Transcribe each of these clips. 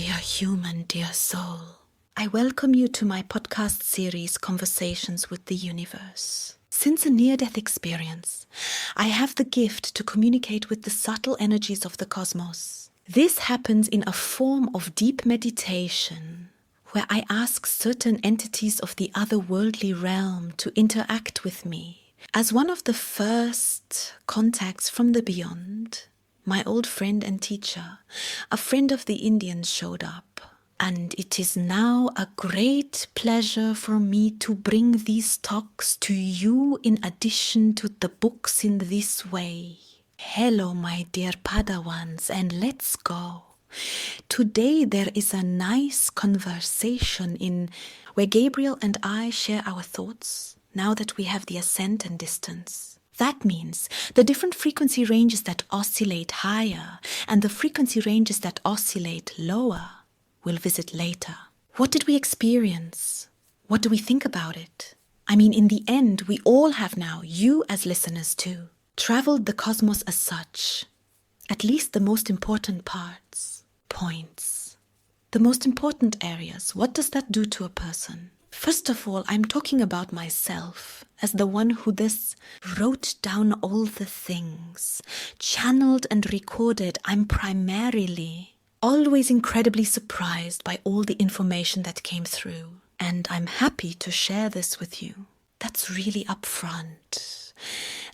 Dear human, dear soul, I welcome you to my podcast series, Conversations with the Universe. Since a near-death experience, I have the gift to communicate with the subtle energies of the cosmos. This happens in a form of deep meditation, where I ask certain entities of the otherworldly realm to interact with me. As one of the first contacts from the beyond, my old friend and teacher, a friend of the Indians, showed up. And it is now a great pleasure for me to bring these talks to you in addition to the books in this way. Hello, my dear Padawans, and let's go. Today there is a nice conversation where Gabriel and I share our thoughts now that we have the ascent and distance. That means the different frequency ranges that oscillate higher and the frequency ranges that oscillate lower we'll visit later. What did we experience? What do we think about it? I mean, in the end, we all have now, you as listeners too, traveled the cosmos as such. At least the most important points. The most important areas. What does that do to a person? First of all, I'm talking about myself as the one who wrote down all the things, channeled and recorded. I'm primarily always incredibly surprised by all the information that came through. And I'm happy to share this with you. That's really upfront.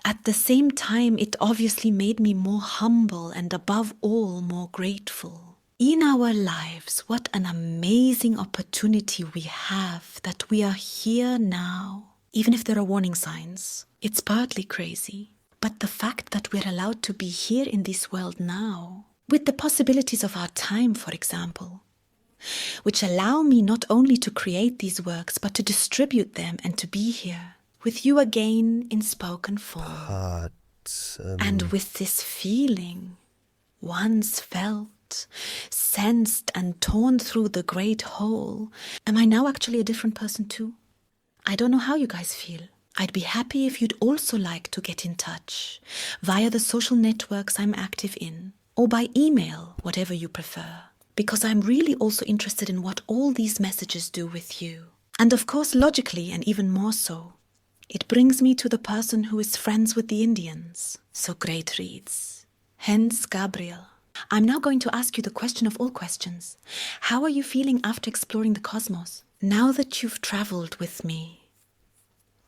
At the same time, it obviously made me more humble and above all, more grateful. In our lives, what an amazing opportunity we have that we are here now. Even if there are warning signs, it's partly crazy. But the fact that we're allowed to be here in this world now, with the possibilities of our time, for example, which allow me not only to create these works, but to distribute them and to be here with you again in spoken form. And with this feeling, once felt, sensed and torn through the great whole, am I now actually a different person too? I don't know how you guys feel. I'd be happy if you'd also like to get in touch via the social networks I'm active in, or by email, whatever you prefer, because I'm really also interested in what all these messages do with you. And of course, logically, and even more so, it brings me to the person who is friends with the Indians. So great reads. Hence, Gabriel. I'm now going to ask you the question of all questions. How are you feeling after exploring the cosmos? Now that you've traveled with me,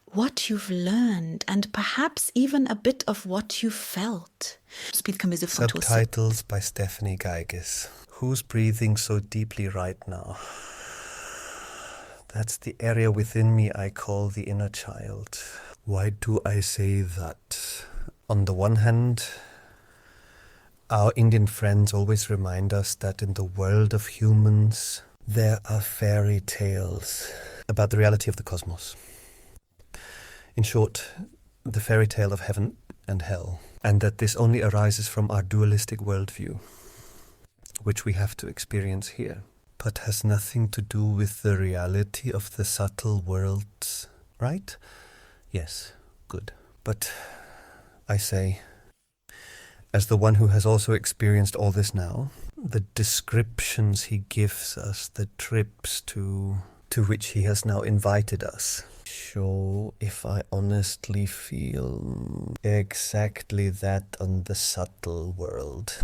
what you've learned, and perhaps even a bit of what you felt. Subtitles by Stephanie Geiges. Who's breathing so deeply right now? That's the area within me I call the inner child. Why do I say that? On the one hand, our Indian friends always remind us that in the world of humans, there are fairy tales about the reality of the cosmos. In short, the fairy tale of heaven and hell, and that this only arises from our dualistic worldview, which we have to experience here, but has nothing to do with the reality of the subtle worlds, right? Yes, good. But I say, as the one who has also experienced all this now, the descriptions he gives us, the trips to which he has now invited us, show if I honestly feel exactly that on the subtle world.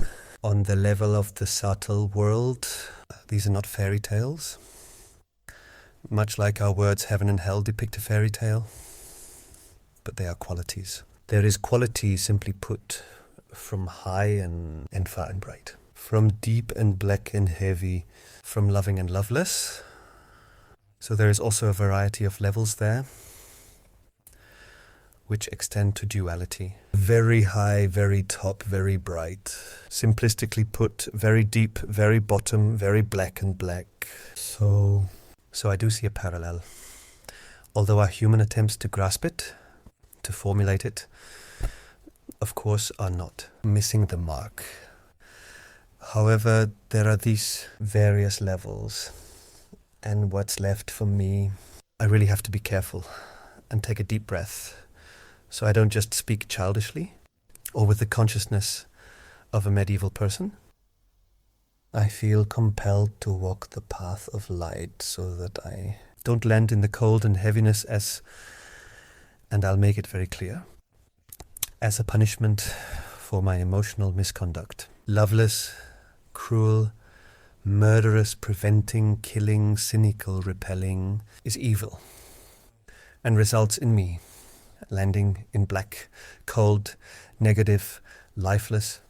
On the level of the subtle world, these are not fairy tales. Much like our words heaven and hell depict a fairy tale, but they are qualities. There is quality, simply put, from high and far and bright, from deep and black and heavy, from loving and loveless. So there is also a variety of levels there, which extend to duality. Very high, very top, very bright. Simplistically put, very deep, very bottom, very black and black. So I do see a parallel. Although our human attempts to grasp it, to formulate it, of course, are not missing the mark. However, there are these various levels, and what's left for me, I really have to be careful and take a deep breath, so I don't just speak childishly or with the consciousness of a medieval person, I feel compelled to walk the path of light so that I don't land in the cold and heaviness and I'll make it very clear, as a punishment for my emotional misconduct. Loveless, cruel, murderous, preventing, killing, cynical, repelling is evil and results in me landing in black, cold, negative, lifeless,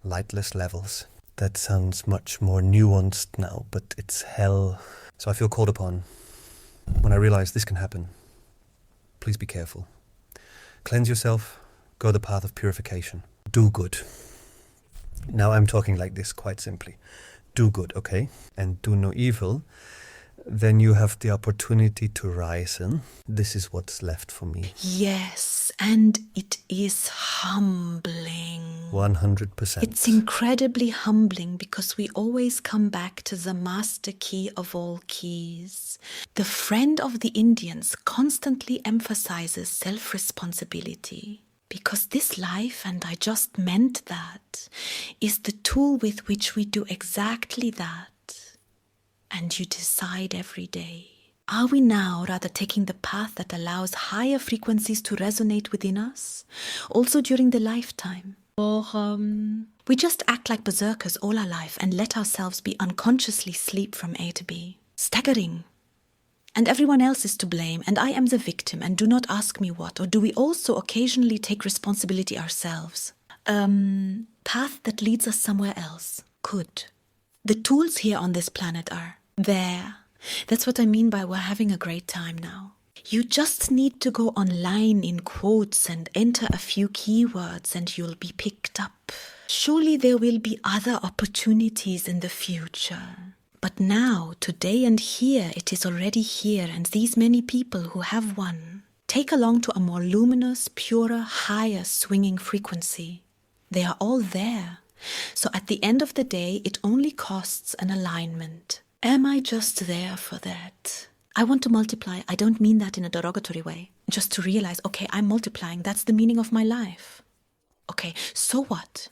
lightless levels. That sounds much more nuanced now, but it's hell. So I feel called upon, when I realize this can happen, please be careful. Cleanse yourself, go the path of purification. Do good. Now I'm talking like this quite simply. Do good, okay? And do no evil. Then you have the opportunity to rise, and this is what's left for me. Yes, and it is humbling. 100%. It's incredibly humbling because we always come back to the master key of all keys. The friend of the Indians constantly emphasizes self-responsibility. Because this life, and I just meant that, is the tool with which we do exactly that. And you decide every day. Are we now rather taking the path that allows higher frequencies to resonate within us, also during the lifetime? Or we just act like berserkers all our life and let ourselves be unconsciously sleep from A to B? Staggering. And everyone else is to blame, and I am the victim, and do not ask me what. Or do we also occasionally take responsibility ourselves? Path that leads us somewhere else. Could. The tools here on this planet are there. That's what I mean by we're having a great time now. You just need to go online in quotes and enter a few keywords and you'll be picked up. Surely there will be other opportunities in the future. But now, today and here, it is already here, and these many people who have one take along to a more luminous, purer, higher swinging frequency. They are all there. So at the end of the day, it only costs an alignment. Am I just there for that? I want to multiply. I don't mean that in a derogatory way. Just to realize, okay, I'm multiplying. That's the meaning of my life. Okay, so what?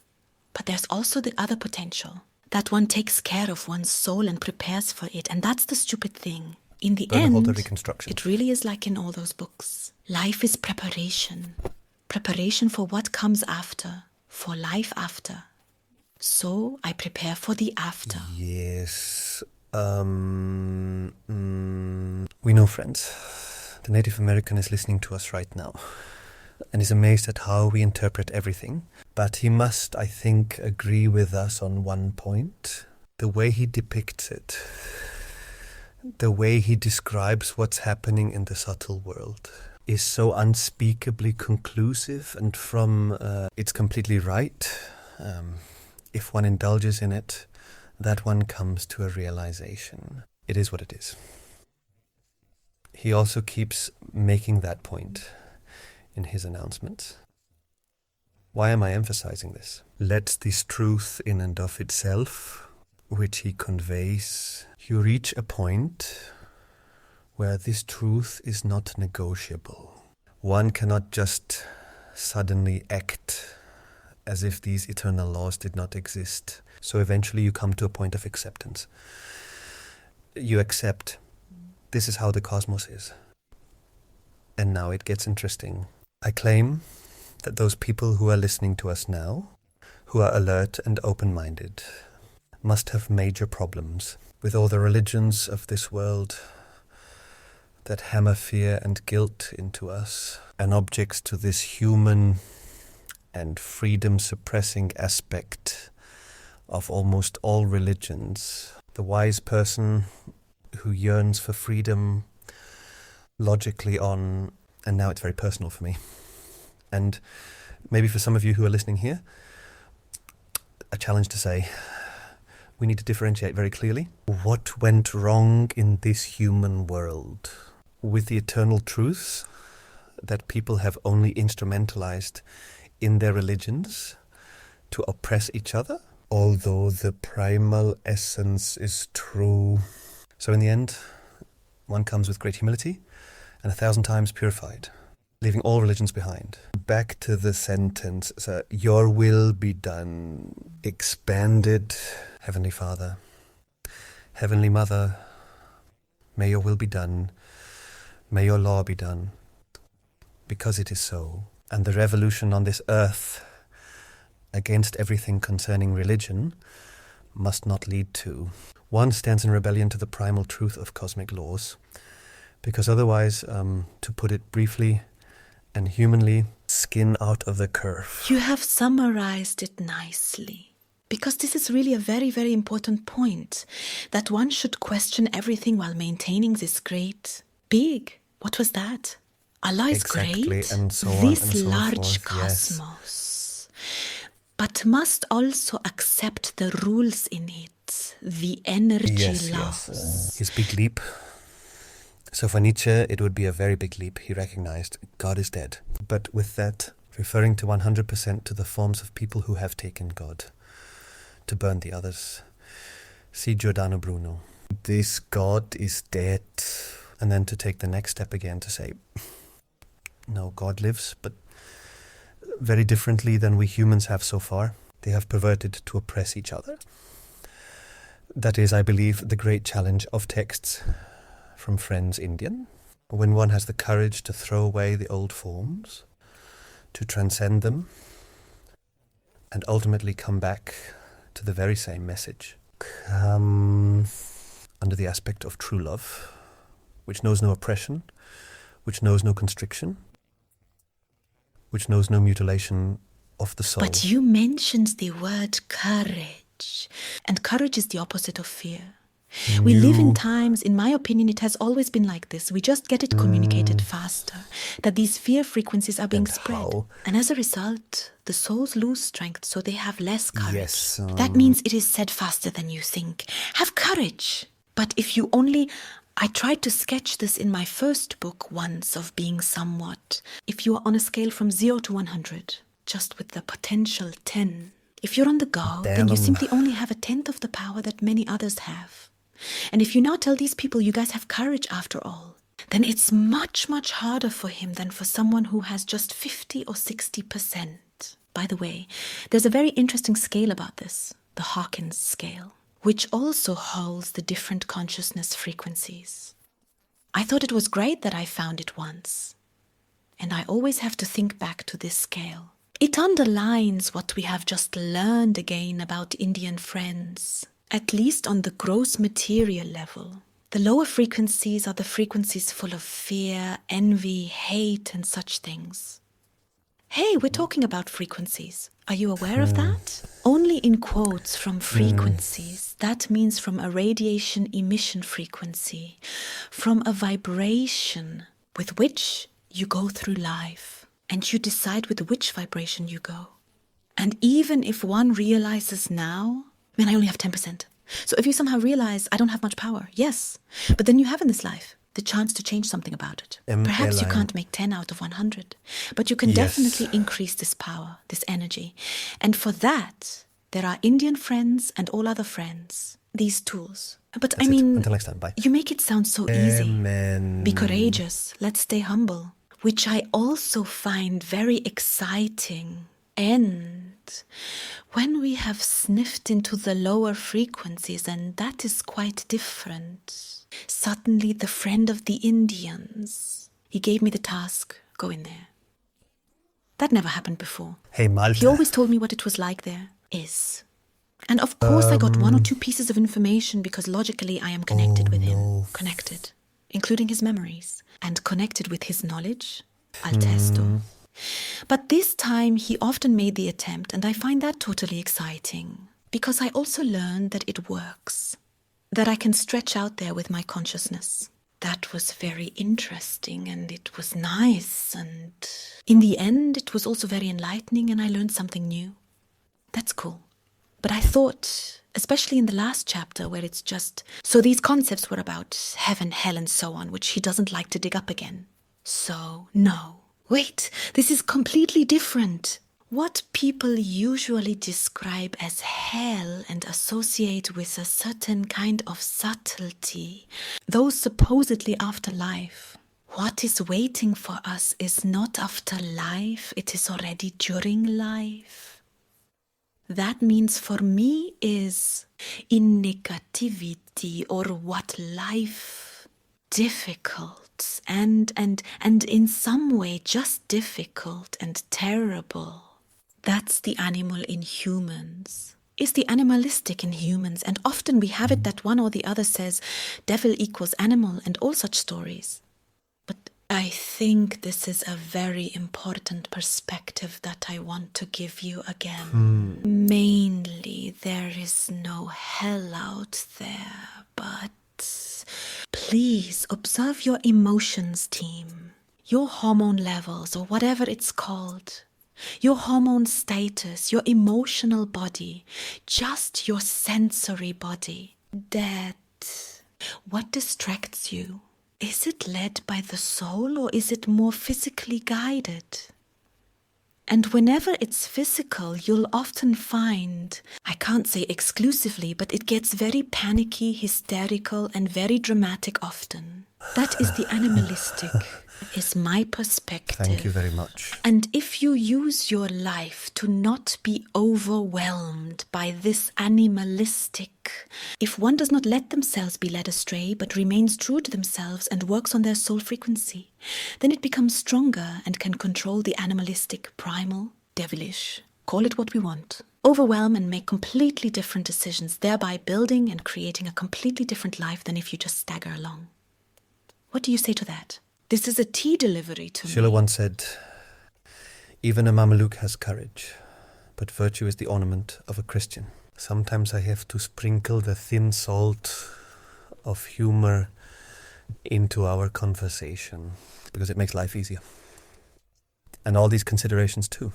But there's also the other potential. That one takes care of one's soul and prepares for it. And that's the stupid thing. In the end, it really is like in all those books. Life is preparation. Preparation for what comes after. For life after. So I prepare for the after. Yes. We know, friends. The Native American is listening to us right now and is amazed at how we interpret everything. But he must, I think, agree with us on one point. The way he depicts it, the way he describes what's happening in the subtle world is so unspeakably conclusive, and from it's completely right. If one indulges in it, that one comes to a realization. It is what it is. He also keeps making that point in his announcements. Why am I emphasizing this? Let this truth in and of itself, which he conveys, you reach a point where this truth is not negotiable. One cannot just suddenly act as if these eternal laws did not exist. So eventually you come to a point of acceptance. You accept, this is how the cosmos is. And now it gets interesting. I claim that those people who are listening to us now, who are alert and open-minded, must have major problems with all the religions of this world that hammer fear and guilt into us, and objects to this human and freedom-suppressing aspect of almost all religions. The wise person who yearns for freedom logically on, and now it's very personal for me, and maybe for some of you who are listening here, a challenge to say, we need to differentiate very clearly what went wrong in this human world with the eternal truths that people have only instrumentalized in their religions to oppress each other, although the primal essence is true. So in the end, one comes with great humility and 1,000 times purified. leaving all religions behind. Back to the sentence, so your will be done, expanded. Heavenly Father, Heavenly Mother, may your will be done, may your law be done, because it is so. And the revolution on this earth against everything concerning religion must not lead to. One stands in rebellion to the primal truth of cosmic laws, because otherwise, to put it briefly and humanly, skin out of the curve. You have summarized it nicely, because this is really a very, very important point, that one should question everything while maintaining this great, big, what was that? Allah is Exactly, great, and so on this and so large forth, yes. cosmos, but must also accept the rules in it, the energy laws. His big leap. So for Nietzsche, it would be a very big leap. He recognized God is dead. But with that, referring to 100% to the forms of people who have taken God, to burn the others. See Giordano Bruno. This God is dead. And then to take the next step again to say, no, God lives, but very differently than we humans have so far. They have perverted to oppress each other. That is, I believe, the great challenge of texts from Friends Indian. When one has the courage to throw away the old forms, to transcend them, and ultimately come back to the very same message. Under the aspect of true love, which knows no oppression, which knows no constriction, which knows no mutilation of the soul. But you mentioned the word courage, and courage is the opposite of fear. We live in times, in my opinion, it has always been like this. We just get it communicated faster, that these fear frequencies are being spread. How? And as a result, the souls lose strength, so they have less courage. Yes, That means it is said faster than you think. Have courage. But if you only... I tried to sketch this in my first book once of being somewhat. If you are on a scale from 0 to 100, just with the potential 10, if you're on the go, then you simply only have a tenth of the power that many others have. And if you now tell these people you guys have courage after all, then it's much, much harder for him than for someone who has just 50 or 60%. By the way, there's a very interesting scale about this, the Hawkins scale, which also holds the different consciousness frequencies. I thought it was great that I found it once. And I always have to think back to this scale. It underlines what we have just learned again about Indian friends, at least on the gross material level. The lower frequencies are the frequencies full of fear, envy, hate, and such things. Hey, we're talking about frequencies. Are you aware of that? Only in quotes from frequencies. That means from a radiation emission frequency, from a vibration with which you go through life, and you decide with which vibration you go. And even if one realizes now, I only have 10%. So if you somehow realize I don't have much power, yes, but then you have in this life the chance to change something about it. Perhaps you can't make 10 out of 100, but you can definitely increase this power, this energy. And for that, there are Indian friends and all other friends, these tools. But That's it. Until next time, bye. You make it sound so easy. Be courageous, let's stay humble, which I also find very exciting. And when we have sniffed into the lower frequencies, and that is quite different, suddenly the friend of the Indians, he gave me the task, go in there. That never happened before. Hey, Malta. He always told me what it was like there is. And of course I got 1 or 2 pieces of information because logically I am connected with him. Connected. Including his memories. And connected with his knowledge. Al testo. But this time he often made the attempt, and I find that totally exciting. Because I also learned that it works. That I can stretch out there with my consciousness. That was very interesting, and it was nice, and in the end it was also very enlightening, and I learned something new. That's cool. But I thought, especially in the last chapter where it's just... So these concepts were about heaven, hell, and so on, which he doesn't like to dig up again. So, no. Wait, this is completely different. What people usually describe as hell and associate with a certain kind of subtlety, those supposedly afterlife, what is waiting for us is not after life, it is already during life. That means for me is in negativity or what life difficult and in some way just difficult and terrible. That's the animal in humans. Is the animalistic in humans, and often we have it that one or the other says devil equals animal and all such stories. But I think this is a very important perspective that I want to give you again. Mainly, there is no hell out there, but please observe your emotions, team, your hormone levels or whatever it's called. Your hormone status, your emotional body, just your sensory body. That, what distracts you? Is it led by the soul or is it more physically guided? And whenever it's physical, you'll often find, I can't say exclusively, but it gets very panicky, hysterical, and very dramatic often. That is the animalistic, is my perspective. Thank you very much. And if you use your life to not be overwhelmed by this animalistic, if one does not let themselves be led astray, but remains true to themselves and works on their soul frequency, then it becomes stronger and can control the animalistic, primal, devilish, call it what we want, overwhelm and make completely different decisions, thereby building and creating a completely different life than if you just stagger along. What do you say to that? This is a tea delivery to Schiller me. once said, even a Mameluke has courage, but virtue is the ornament of a Christian. Sometimes I have to sprinkle the thin salt of humor into our conversation because it makes life easier. And all these considerations too.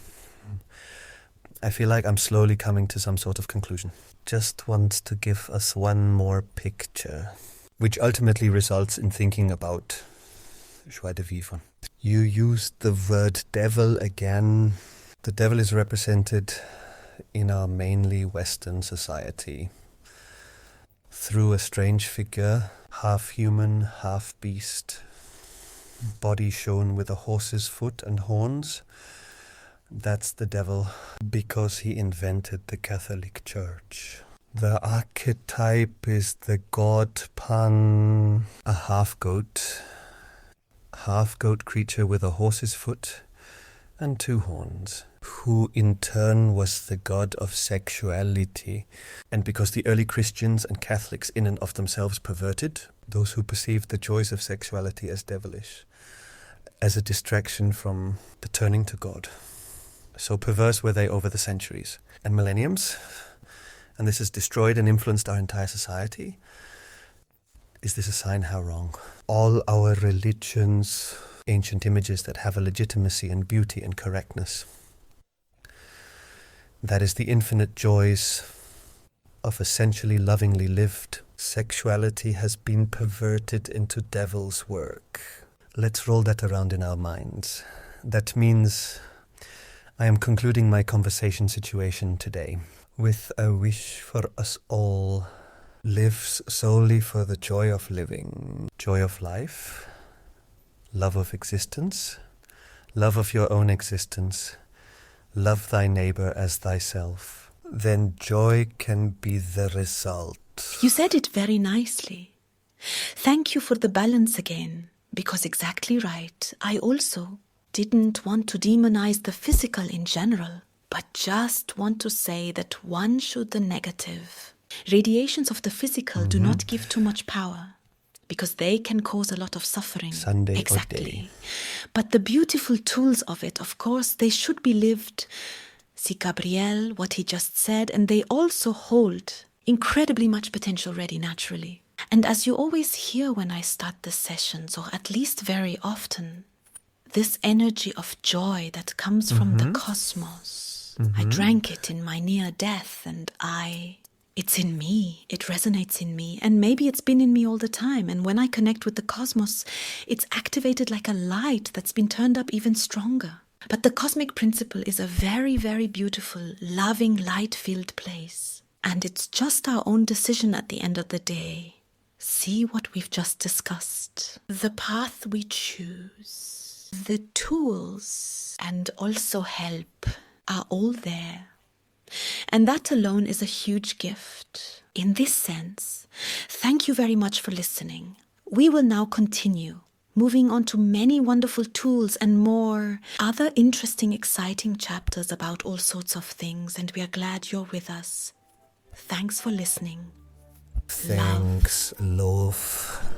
I feel like I'm slowly coming to some sort of conclusion. Just want to give us one more picture, which ultimately results in thinking about joie de vivre. You used the word devil again. The devil is represented in our mainly Western society through a strange figure, half human, half beast, body shown with a horse's foot and horns. That's the devil because he invented the Catholic Church. The archetype is the god Pan, a half-goat creature with a horse's foot and two horns, who in turn was the god of sexuality. And because the early Christians and Catholics in and of themselves perverted, those who perceived the joys of sexuality as devilish, as a distraction from the turning to God. So perverse were they over the centuries and millenniums, and this has destroyed and influenced our entire society. Is this a sign how wrong? All our religions, ancient images that have a legitimacy and beauty and correctness. That is the infinite joys of essentially lovingly lived. Sexuality has been perverted into devil's work. Let's roll that around in our minds. That means I am concluding my conversation situation today with a wish for us all. Live solely for the joy of living, joy of life, love of existence, love of your own existence, love thy neighbor as thyself. Then joy can be the result. You said it very nicely. Thank you for the balance again, because exactly right. I also didn't want to demonize the physical in general, but just want to say that one should the negative. Radiations of the physical do not give too much power, because they can cause a lot of suffering. Sunday exactly. or day. But the beautiful tools of it, of course, they should be lived. See Gabriel, what he just said, and they also hold incredibly much potential ready naturally. And as you always hear when I start the sessions, or at least very often, this energy of joy that comes from the cosmos. I drank it in my near death, and it's in me, it resonates in me, and maybe it's been in me all the time. And when I connect with the cosmos, it's activated like a light that's been turned up even stronger. But the cosmic principle is a very, very beautiful, loving, light-filled place. And it's just our own decision at the end of the day. See what we've just discussed. The path we choose, the tools, and also help are all there. And that alone is a huge gift. In this sense, thank you very much for listening. We will now continue, moving on to many wonderful tools and more other interesting, exciting chapters about all sorts of things, and we are glad you're with us. Thanks for listening. Thanks, love.